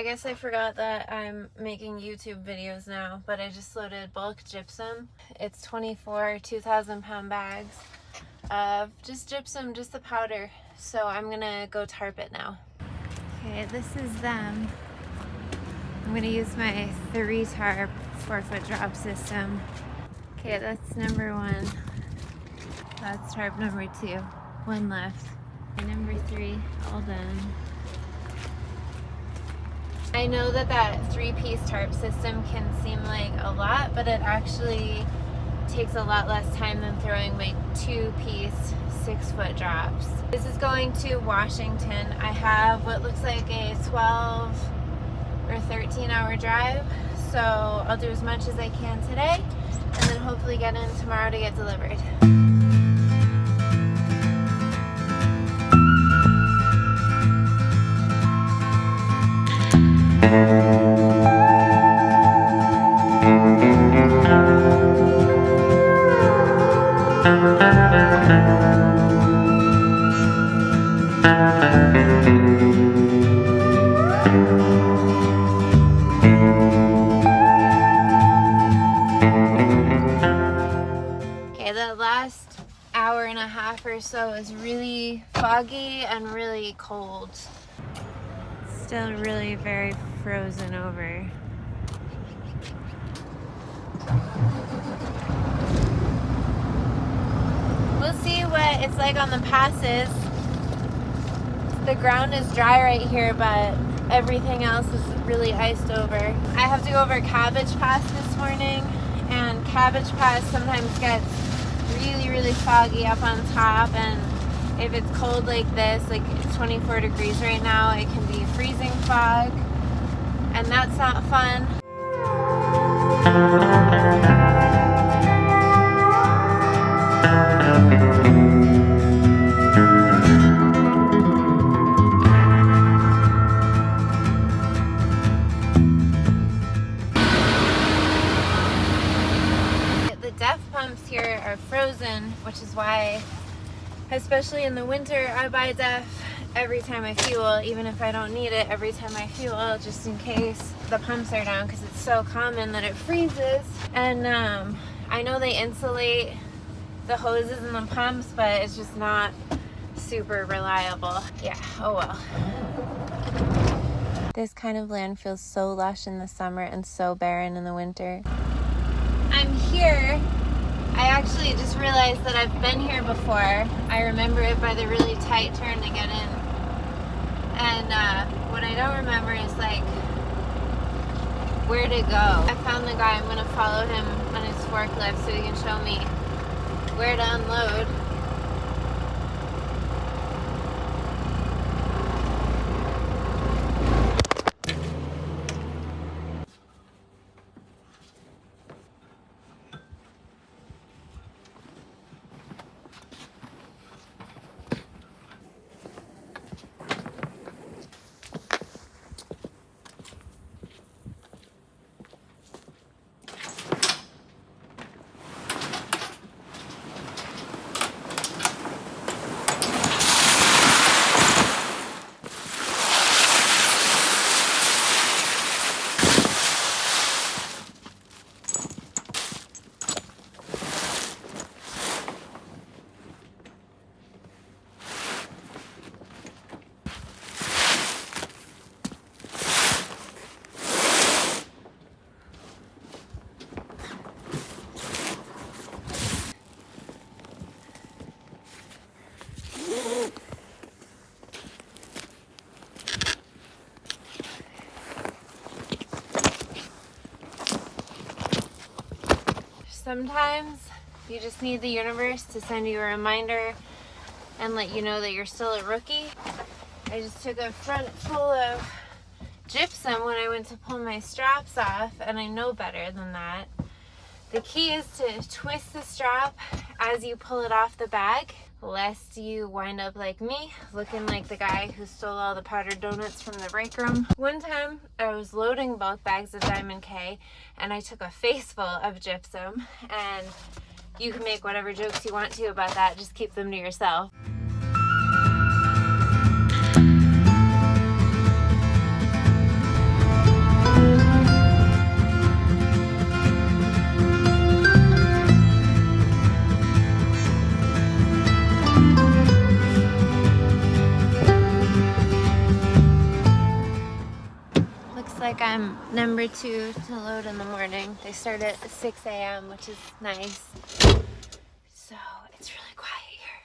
I guess I forgot that I'm making YouTube videos now, but I just loaded bulk gypsum. It's 24 2,000-pound bags of just gypsum, just the powder. So I'm gonna go tarp it now. Okay, this is them. I'm gonna use my 3 tarp 4-foot drop system. Okay, that's number 1. That's tarp number 2. 1 left. And number 3, all done. I know that that 3-piece tarp system can seem like a lot, but it actually takes a lot less time than throwing my 2-piece 6-foot drops. This is going to Washington. I have what looks like a 12 or 13-hour drive, so I'll do as much as I can today and then hopefully get in tomorrow to get delivered. Okay, the last hour and a half or so is really foggy and really cold. Still really very frozen over. We'll see what it's like on the passes. The ground is dry right here, but everything else is really iced over. I have to go over Cabbage Pass this morning, and Cabbage Pass sometimes gets really foggy up on top, and if it's cold like this, like it's 24 degrees right now, it can be freezing fog, and that's not fun. The DEF pumps here are frozen, which is why, especially in the winter, I buy DEF every time I fuel, even if I don't need it every time I fuel, just in case the pumps are down, because it's so common that it freezes. And I know they insulate the hoses and the pumps, but it's just not super reliable. Yeah, oh well. This kind of land feels so lush in the summer and so barren in the winter. I'm here. I actually just realized that I've been here before. I remember it by the really tight turn to get in. And what I don't remember is like where to go. I found the guy. I'm gonna follow him on his forklift so he can show me where to unload. Sometimes you just need the universe to send you a reminder and let you know that you're still a rookie. I just took a front full of gypsum when I went to pull my straps off, and I know better than that. The key is to twist the strap as you pull it off the bag, lest you wind up like me, looking like the guy who stole all the powdered donuts from the break room. One time I was loading bulk bags of Diamond K, and I took a face full of gypsum, and you can make whatever jokes you want to about that, just keep them to yourself. Looks like I'm number 2 to load in the morning. They start at 6 a.m., which is nice. So it's really quiet here.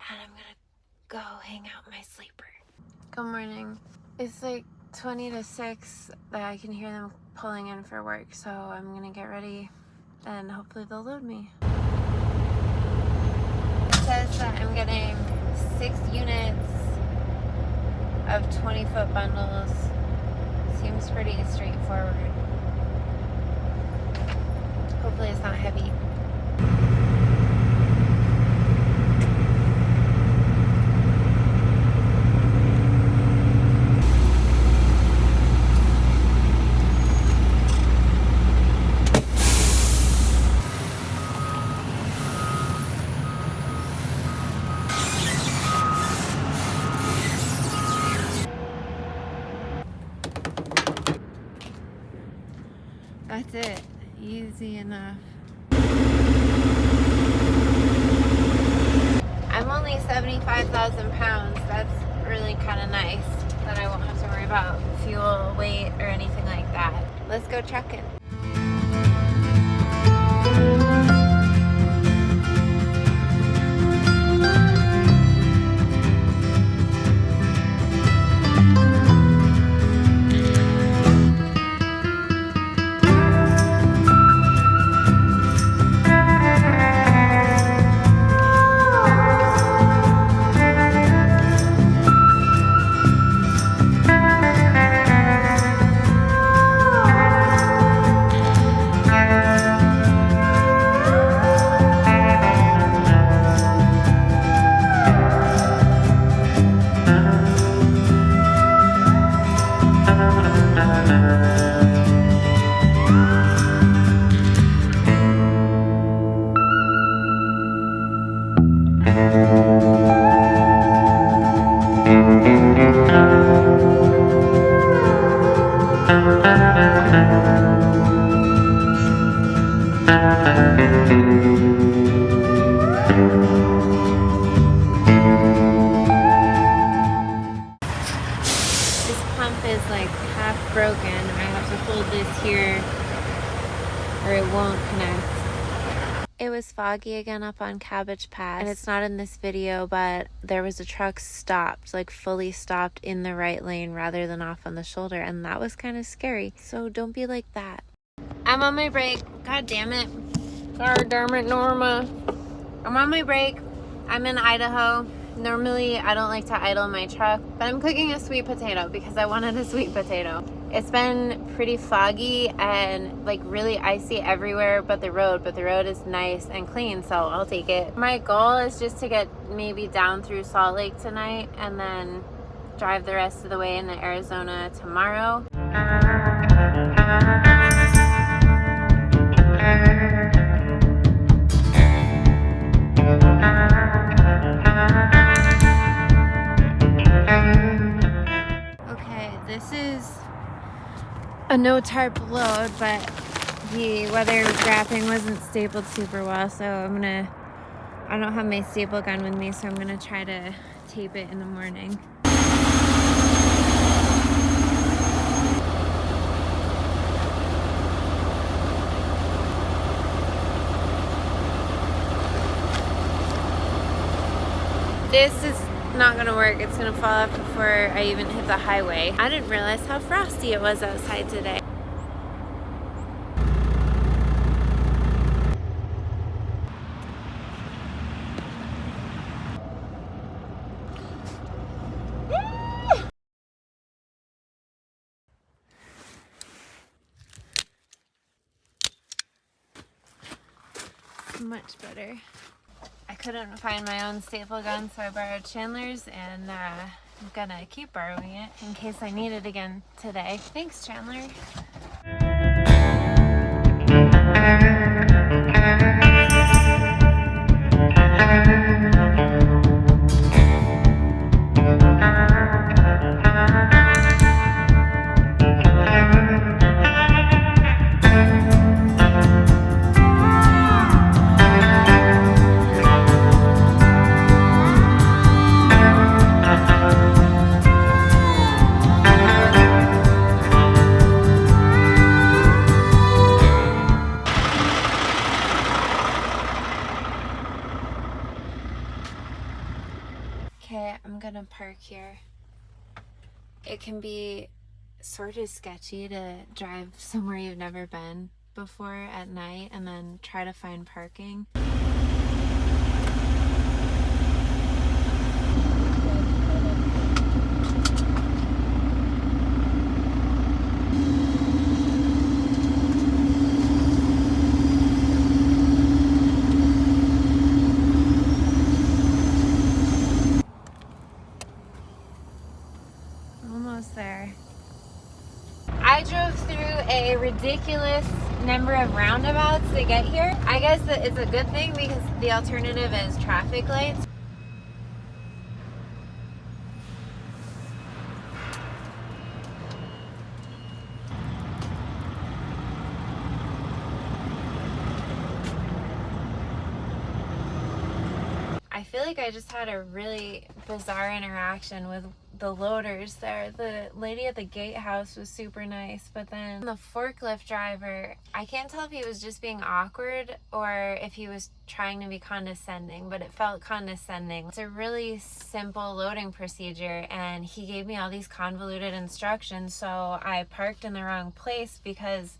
And I'm gonna go hang out in my sleeper. Good morning. It's like 20 to 6 that I can hear them pulling in for work. So I'm gonna get ready and hopefully they'll load me. It says that I'm getting 6 units of 20-foot bundles. Seems pretty straightforward. Hopefully it's not heavy. That's it. Easy enough. I'm only 75,000 pounds. That's really kind of nice that I won't have to worry about fuel, weight, or anything like that. Let's go trucking. This pump is like half broken. I have to hold this here or it won't connect. It was foggy again up on Cabbage Pass, and it's not in this video, but there was a truck stopped, like fully stopped in the right lane rather than off on the shoulder, and that was kind of scary. So don't be like that. I'm on my break. God damn it. God damn it, Norma. I'm on my break. I'm in Idaho. Normally, I don't like to idle my truck, but I'm cooking a sweet potato because I wanted a sweet potato. It's been pretty foggy and like really icy everywhere but the road is nice and clean, so I'll take it. My goal is just to get maybe down through Salt Lake tonight and then drive the rest of the way into Arizona tomorrow. This is a no tarp load, but the weather wrapping wasn't stapled super well, so I don't have my staple gun with me, so I'm gonna try to tape it in the morning. This is not gonna work. It's gonna fall off before I even hit the highway. I didn't realize how frosty it was outside today. Much better. I couldn't find my own staple gun, so I borrowed Chandler's, and I'm gonna keep borrowing it in case I need it again today. Thanks, Chandler. can be sort of sketchy to drive somewhere you've never been before at night and then try to find parking. Almost there. I drove through a ridiculous number of roundabouts to get here. I guess that it's a good thing because the alternative is traffic lights. I feel like I just had a really bizarre interaction with the loaders there. The lady at the gatehouse was super nice, but then the forklift driver, I can't tell if he was just being awkward or if he was trying to be condescending, but it felt condescending. It's a really simple loading procedure and he gave me all these convoluted instructions, so I parked in the wrong place because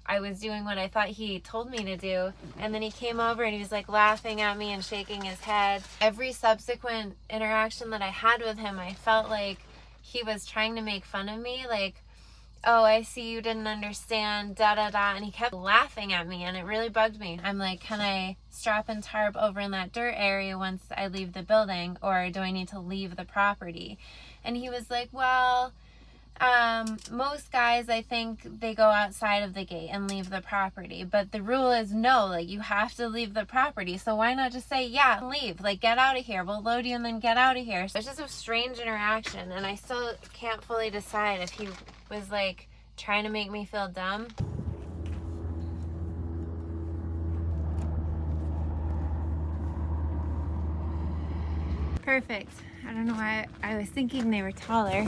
I was doing what I thought he told me to do, and then he came over and he was like laughing at me and shaking his head. Every subsequent interaction that I had with him, I felt like he was trying to make fun of me, like, oh, I see you didn't understand, da da da, and he kept laughing at me and it really bugged me. I'm like, can I strap and tarp over in that dirt area once I leave the building, or do I need to leave the property? And he was like, well, most guys, I think they go outside of the gate and leave the property, but the rule is no, like you have to leave the property, so why not just say, yeah, leave, like get out of here, we'll load you and then get out of here. So it's just a strange interaction and I still can't fully decide if he was like trying to make me feel dumb. Perfect. I don't know why I was thinking they were taller.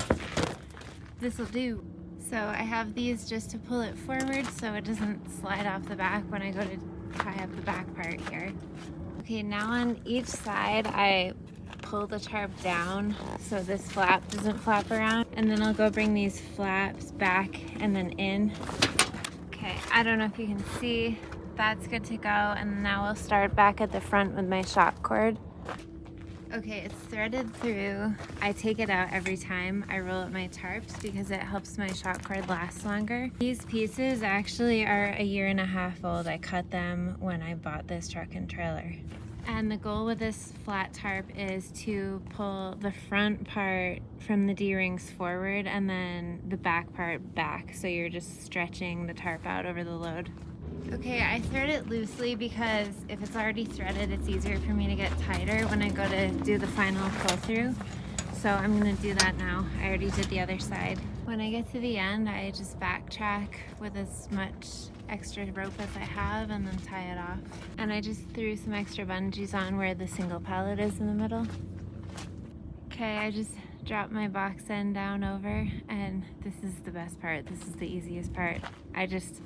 This will do. So I have these just to pull it forward so it doesn't slide off the back when I go to tie up the back part here. Okay, now on each side I pull the tarp down so this flap doesn't flap around, and then I'll go bring these flaps back and then in. Okay, I don't know if you can see, that's good to go, and now we'll start back at the front with my shock cord. Okay, it's threaded through. I take it out every time I roll up my tarps because it helps my shock cord last longer. These pieces actually are 1.5 years old. I cut them when I bought this truck and trailer. And the goal with this flat tarp is to pull the front part from the D-rings forward and then the back part back, so you're just stretching the tarp out over the load. Okay, I thread it loosely because if it's already threaded, it's easier for me to get tighter when I go to do the final pull through. So I'm gonna do that now. I already did the other side. When I get to the end, I just backtrack with as much extra rope as I have and then tie it off. And I just threw some extra bungees on where the single pallet is in the middle. Okay, I just dropped my box end down over, and this is the best part. This is the easiest part. I just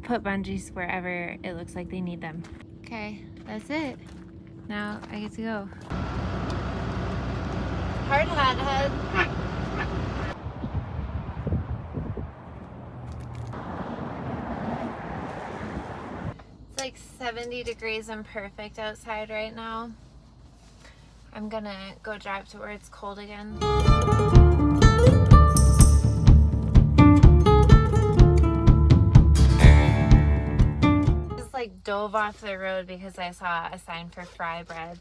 put bungees wherever it looks like they need them. Okay, that's it. Now I get to go. Hard hat head. It's like 70 degrees and perfect outside right now. I'm gonna go drive to where it's cold again. Just like dove off the road because I saw a sign for fry bread.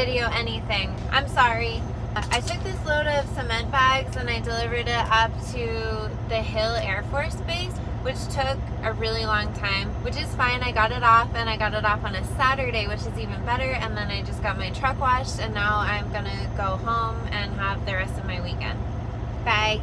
video anything. I'm sorry. I took this load of cement bags and I delivered it up to the Hill Air Force Base, which took a really long time, which is fine. I got it off, and I got it off on a Saturday, which is even better. And then I just got my truck washed, and now I'm gonna go home and have the rest of my weekend. Bye.